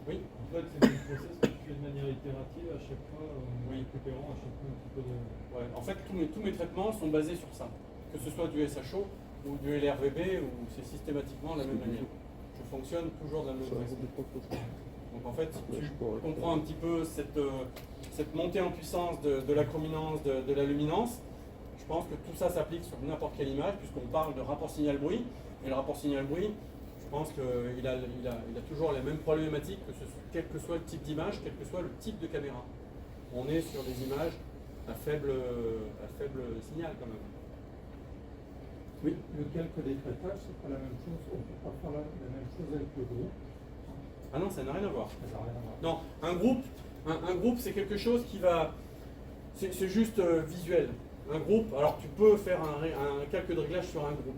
Oui? En fait, c'est un process que tu fais de manière itérative à chaque fois, en récupérant à chaque fois un petit peu de... Ouais, en fait, tous mes traitements sont basés sur ça. Que ce soit du SHO ou du LRVB, ou c'est systématiquement de la même manière. Je fonctionne toujours de la même façon. Donc en fait, si tu comprends un petit peu cette montée en puissance de la chrominance, de la luminance, je pense que tout ça s'applique sur n'importe quelle image, puisqu'on parle de rapport signal-bruit. Et le rapport signal-bruit, je pense qu'il a toujours les mêmes problématiques, quel que soit le type d'image, quel que soit le type de caméra. On est sur des images à faible signal quand même. Oui. Le calque d'écrêtage, c'est pas la même chose, on ne peut pas faire la même chose avec le groupe. Ah non, ça n'a rien à voir. Ça n'a rien à voir. Non, un groupe c'est quelque chose qui va... C'est juste visuel. Un groupe, alors tu peux faire un calque de réglage sur un groupe,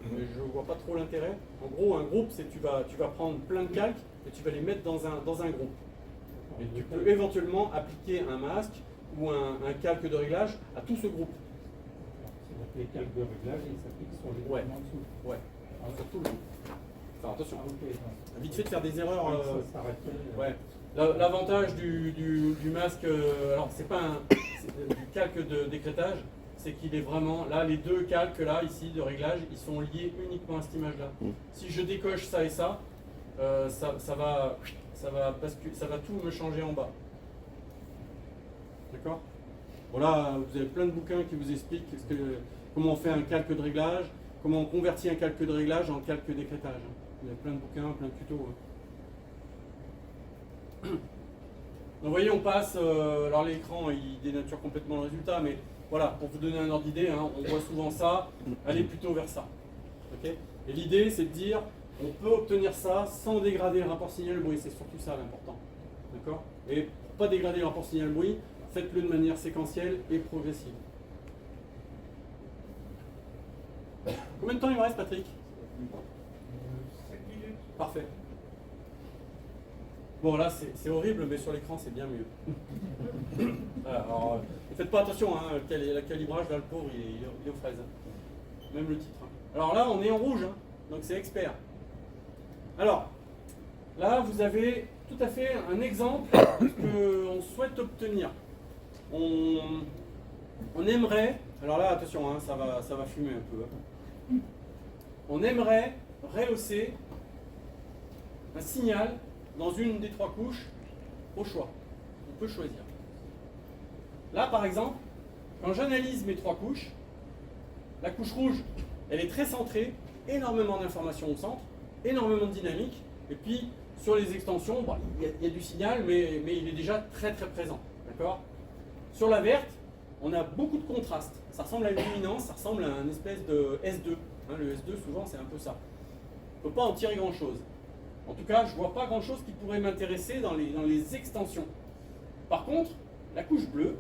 mais je ne vois pas trop l'intérêt. En gros, un groupe, c'est tu vas prendre plein de calques et tu vas les mettre dans un groupe. Et tu peux éventuellement appliquer un masque ou un calque de réglage à tout ce groupe. C'est-à-dire que les calques de réglage, ils s'appliquent sur les Ouais. en dessous. Ouais, sur tout le groupe. Enfin, attention, Ah, ok. Donc, vite fait de faire des erreurs. ça s'arrêtait. Ouais. L'avantage du masque, alors c'est pas du calque d'écrêtage, c'est qu'il est vraiment, là les deux calques là, ici, de réglage, ils sont liés uniquement à cette image-là. Si je décoche ça et ça, ça va tout me changer en bas. D'accord? Voilà, vous avez plein de bouquins qui vous expliquent comment on fait un calque de réglage, comment on convertit un calque de réglage en calque d'écrêtage. Il y a plein de bouquins, plein de tutos. Donc vous voyez, on passe, alors l'écran il dénature complètement le résultat, mais voilà, pour vous donner un ordre d'idée, hein, on voit souvent ça, aller plutôt vers ça. Okay, et l'idée c'est de dire, on peut obtenir ça sans dégrader le rapport signal-bruit, c'est surtout ça l'important. D'accord? Et pour pas dégrader le rapport signal-bruit, faites-le de manière séquentielle et progressive. Combien de temps il me reste, Patrick? 7 minutes. Parfait. Bon, là, c'est horrible, mais sur l'écran, c'est bien mieux. Voilà, alors, faites pas attention, hein, le calibrage, là, le pauvre, il est aux fraises. Hein. Même le titre. Hein. Alors là, on est en rouge, hein, donc c'est expert. Alors, là, vous avez tout à fait un exemple de ce qu'on souhaite obtenir. On aimerait, alors là, attention, hein, ça va fumer un peu. Hein. On aimerait rehausser un signal dans une des trois couches au choix. On peut choisir. Là, par exemple, quand j'analyse mes trois couches, la couche rouge, elle est très centrée, énormément d'informations au centre, énormément de dynamique, et puis sur les extensions, bon, il y a du signal, mais il est déjà très très présent. D'accord ? Sur la verte, on a beaucoup de contraste. Ça ressemble à une luminance, ça ressemble à une espèce de S2. Hein, le S2, souvent, c'est un peu ça. On ne peut pas en tirer grand-chose. En tout cas, je ne vois pas grand-chose qui pourrait m'intéresser dans les extensions. Par contre, la couche bleue,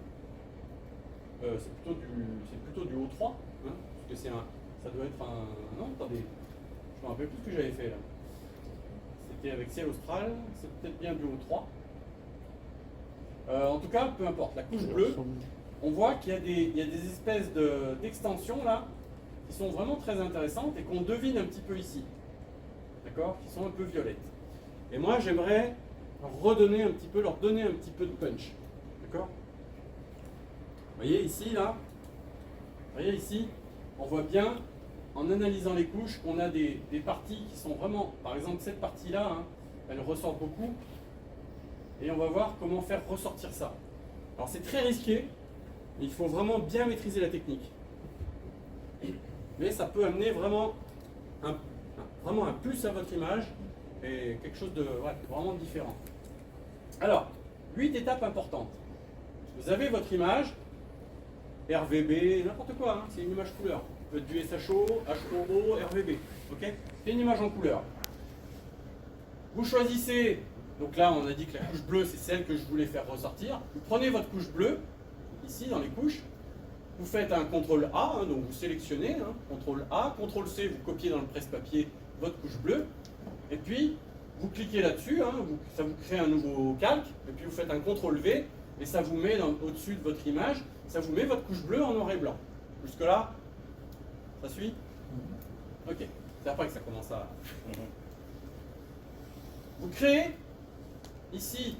c'est plutôt du O3, hein, parce que ça doit être un... Non, attendez, je ne me rappelle plus ce que j'avais fait là. C'était avec ciel austral, c'est peut-être bien du O3. En tout cas, peu importe, la couche bleue, on voit qu'il y a des espèces d'extensions là, qui sont vraiment très intéressantes et qu'on devine un petit peu ici. D'accord, qui sont un peu violettes. Et moi, j'aimerais leur donner un petit peu de punch. D'accord? Vous voyez ici, là, on voit bien, en analysant les couches, qu'on a des parties qui sont vraiment, par exemple, cette partie-là, hein, elle ressort beaucoup. Et on va voir comment faire ressortir ça. Alors, c'est très risqué, mais il faut vraiment bien maîtriser la technique. Mais ça peut amener vraiment un plus à votre image et quelque chose de vraiment différent. Alors, 8 étapes importantes. Vous avez votre image, RVB, n'importe quoi, hein, c'est une image couleur. Ça peut être du SHO, HOO, RVB. Okay, c'est une image en couleur. Vous choisissez, donc là on a dit que la couche bleue c'est celle que je voulais faire ressortir. Vous prenez votre couche bleue, ici dans les couches, vous faites un CTRL A, hein, donc vous sélectionnez, hein, CTRL A, CTRL C, vous copiez dans le presse-papier votre couche bleue, et puis vous cliquez là-dessus, hein, ça vous crée un nouveau calque, et puis vous faites un CTRL V, et ça vous met au-dessus de votre image, ça vous met votre couche bleue en noir et blanc. Jusque-là, ça suit? Ok, c'est après que ça commence à... Vous créez, ici,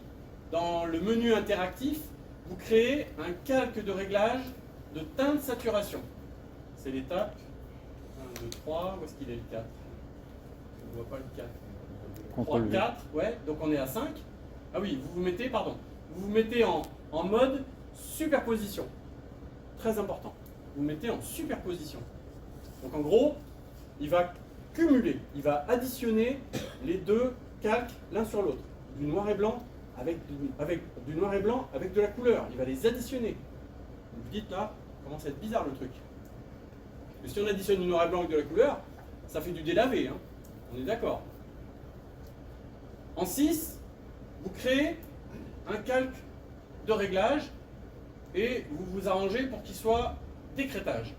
dans le menu interactif, vous créez un calque de réglage de teinte saturation. C'est l'étape 1, 2, 3, où est-ce qu'il est le 4? Je ne vois pas le 4. 3, 4, ouais, donc on est à 5. Ah oui, vous vous mettez en mode superposition. Très important. Vous mettez en superposition. Donc en gros, il va cumuler, il va additionner les deux calques l'un sur l'autre. Du noir et blanc avec du noir et blanc avec de la couleur. Il va les additionner. Vous dites là, commence à être bizarre le truc. Mais si on additionne du noir et blanc avec de la couleur, ça fait du délavé, hein. On est d'accord. En 6, vous créez un calque de réglage et vous vous arrangez pour qu'il soit d'écrêtage.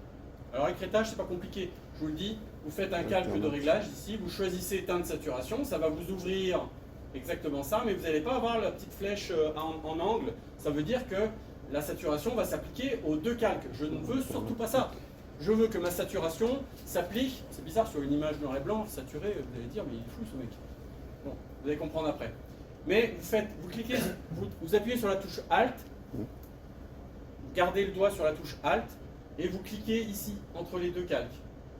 Alors écrêtage, c'est pas compliqué, je vous le dis, vous faites un calque de réglage ici, vous choisissez teinte saturation, ça va vous ouvrir exactement ça, mais vous n'allez pas avoir la petite flèche en angle. Ça veut dire que la saturation va s'appliquer aux deux calques. Je ne veux surtout pas ça. Je veux que ma saturation s'applique, c'est bizarre sur une image noir et blanc, saturée, vous allez dire, mais il est fou ce mec. Bon, vous allez comprendre après. Mais vous cliquez, vous appuyez sur la touche Alt, vous gardez le doigt sur la touche Alt, et vous cliquez ici, entre les deux calques.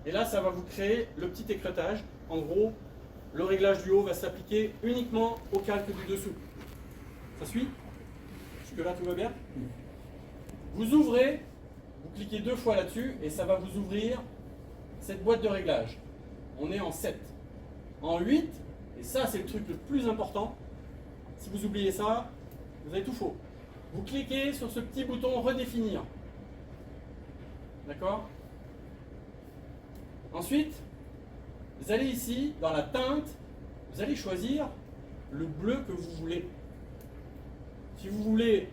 Et là, ça va vous créer le petit écrêtage. En gros, le réglage du haut va s'appliquer uniquement au calque du dessous. Ça suit? Jusque-là, tout va bien? Vous ouvrez, vous cliquez 2 fois là-dessus, et ça va vous ouvrir cette boîte de réglage. On est en 7. En 8, et ça c'est le truc le plus important, si vous oubliez ça, vous avez tout faux. Vous cliquez sur ce petit bouton redéfinir. D'accord? Ensuite, vous allez ici, dans la teinte, vous allez choisir le bleu que vous voulez. Si vous voulez,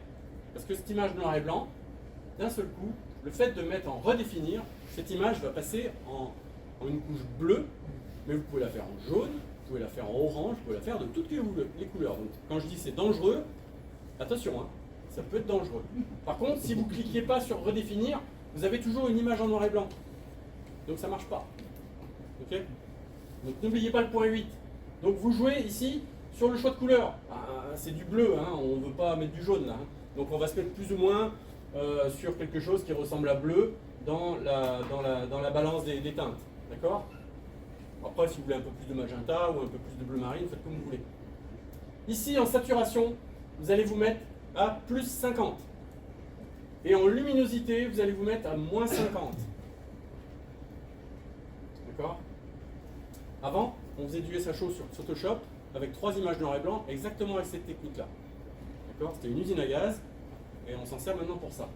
parce que cette image noir et blanc, d'un seul coup, le fait de mettre en redéfinir, cette image va passer en une couche bleue, mais vous pouvez la faire en jaune, vous pouvez la faire en orange, vous pouvez la faire de toutes les couleurs. Donc, quand je dis c'est dangereux, attention, hein, ça peut être dangereux. Par contre, si vous ne cliquez pas sur redéfinir, vous avez toujours une image en noir et blanc. Donc ça ne marche pas. Ok? Donc n'oubliez pas le point 8. Donc vous jouez ici sur le choix de couleur. C'est du bleu, hein, on ne veut pas mettre du jaune là. Hein. Donc on va se mettre plus ou moins sur quelque chose qui ressemble à bleu dans la balance des teintes. D'accord? Après, si vous voulez un peu plus de magenta ou un peu plus de bleu marine, faites comme vous voulez. Ici, en saturation, vous allez vous mettre à plus 50. Et en luminosité, vous allez vous mettre à moins 50. D'accord? Avant, on faisait du SHO sur Photoshop avec 3 images noir et blanc, exactement avec cette technique-là. D'accord? C'était une usine à gaz, et on s'en sert maintenant pour ça.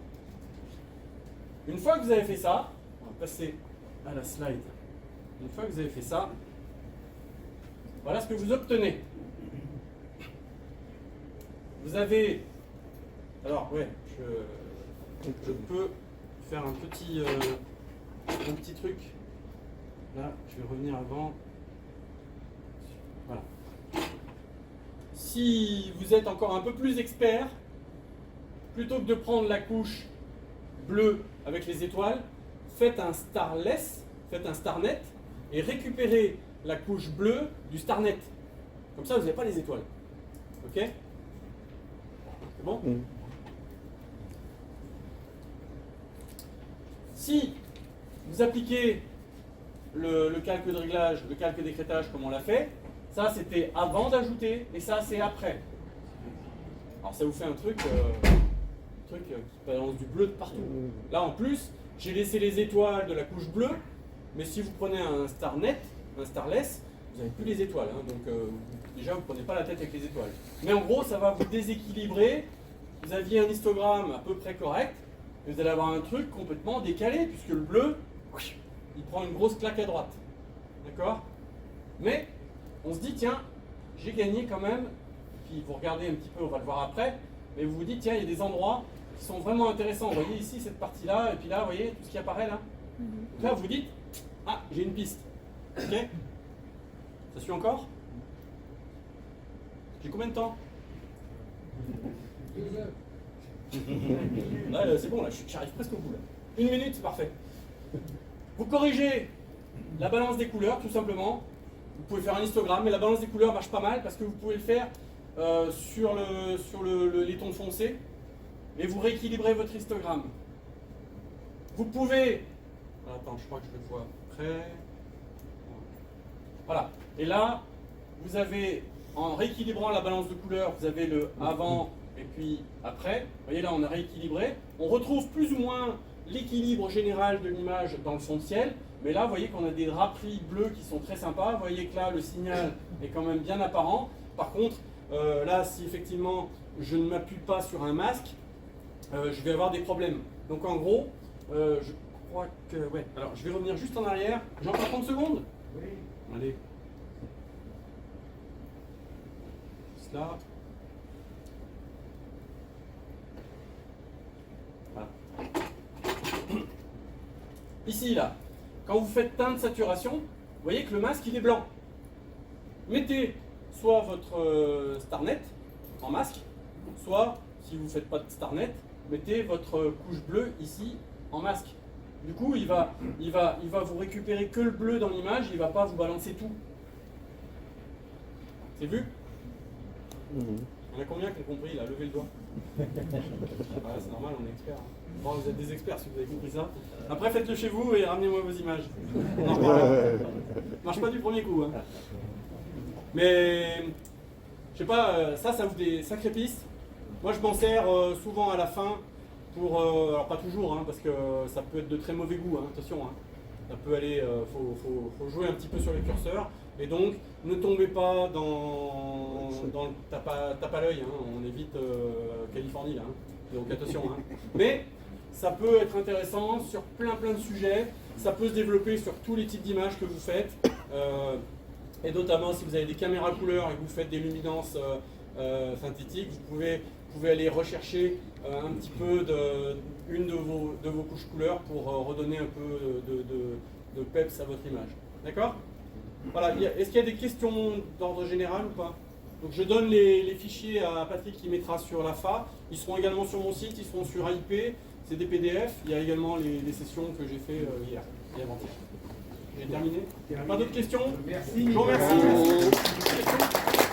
Une fois que vous avez fait ça, on va passer à la slide. Une fois que vous avez fait ça, voilà ce que vous obtenez. Vous avez... Alors, ouais, je peux faire un petit truc. Là, je vais revenir avant. Voilà. Si vous êtes encore un peu plus expert, plutôt que de prendre la couche bleue avec les étoiles, faites un starless, faites un starnet et récupérez la couche bleue du starnet. Comme ça, vous n'avez pas les étoiles. Ok? C'est bon? Si vous appliquez le calque de réglage, le calque d'écrêtage comme on l'a fait, ça c'était avant d'ajouter et ça c'est après. Alors ça vous fait un truc qui balance du bleu de partout. Là en plus, j'ai laissé les étoiles de la couche bleue, mais si vous prenez un starnet, un starless, vous n'avez plus les étoiles. Hein, donc déjà vous ne prenez pas la tête avec les étoiles. Mais en gros ça va vous déséquilibrer. Vous aviez un histogramme à peu près correct, et vous allez avoir un truc complètement décalé, puisque le bleu, il prend une grosse claque à droite. D'accord? Mais on se dit, tiens, j'ai gagné quand même. Puis vous regardez un petit peu, on va le voir après. Mais vous vous dites, tiens, il y a des endroits qui sont vraiment intéressants. Vous voyez ici, cette partie-là, et puis là, vous voyez tout ce qui apparaît là. Donc là, vous vous dites, ah, j'ai une piste. Ok? Ça suit encore? J'ai combien de temps? 2 heures. Là, c'est bon, là, j'arrive presque au bout. Là. 1 minute, c'est parfait. Vous corrigez la balance des couleurs, tout simplement. Vous pouvez faire un histogramme, mais la balance des couleurs marche pas mal parce que vous pouvez le faire sur les tons foncés et vous rééquilibrez votre histogramme. Vous pouvez... Attends, je crois que je le vois après. Voilà. Et là, vous avez, en rééquilibrant la balance de couleurs, vous avez le avant et puis après. Vous voyez là, on a rééquilibré. On retrouve plus ou moins l'équilibre général de l'image dans le fond de ciel. Mais là, vous voyez qu'on a des draperies bleues qui sont très sympas. Vous voyez que là, le signal est quand même bien apparent. Par contre, là, si effectivement je ne m'appuie pas sur un masque, je vais avoir des problèmes. Donc en gros, je crois que... Ouais, alors je vais revenir juste en arrière. J'ai encore 30 secondes? Oui. Allez. Cela. Voilà. Ici, là, quand vous faites teinte saturation, vous voyez que le masque il est blanc. Mettez soit votre StarNet en masque, soit, si vous ne faites pas de StarNet, mettez votre couche bleue ici en masque. Du coup, il va vous récupérer que le bleu dans l'image, il ne va pas vous balancer tout. C'est vu? Mhm. Il y en a combien qui ont compris là? Levez le doigt. Ah, c'est normal, on est experts. Hein. Bon, vous êtes des experts si vous avez compris ça. Après, faites-le chez vous et ramenez-moi vos images. On en reparlera. Marche pas du premier coup. Hein. Mais, je sais pas, ça vous des sacrées pistes. Moi, je m'en sers souvent à la fin pour, alors pas toujours, hein, parce que ça peut être de très mauvais goût. Hein, attention, hein. Ça peut aller, faut jouer un petit peu sur les curseurs. Et donc, ne tombez pas dans le tape à l'œil, hein, on évite Californie là, hein, donc attention. Hein. Mais ça peut être intéressant sur plein de sujets, ça peut se développer sur tous les types d'images que vous faites, et notamment si vous avez des caméras couleurs et que vous faites des luminances synthétiques, vous pouvez aller rechercher un petit peu une de vos couches couleurs pour redonner un peu de peps à votre image. D'accord ? Voilà, est-ce qu'il y a des questions d'ordre général ou pas? Donc je donne les fichiers à Patrick qui mettra sur la FA. Ils seront également sur mon site, ils seront sur AIP, c'est des PDF. Il y a également les sessions que j'ai fait hier et avant-hier. J'ai terminé. Pas d'autres questions? Merci. Je vous remercie. Merci.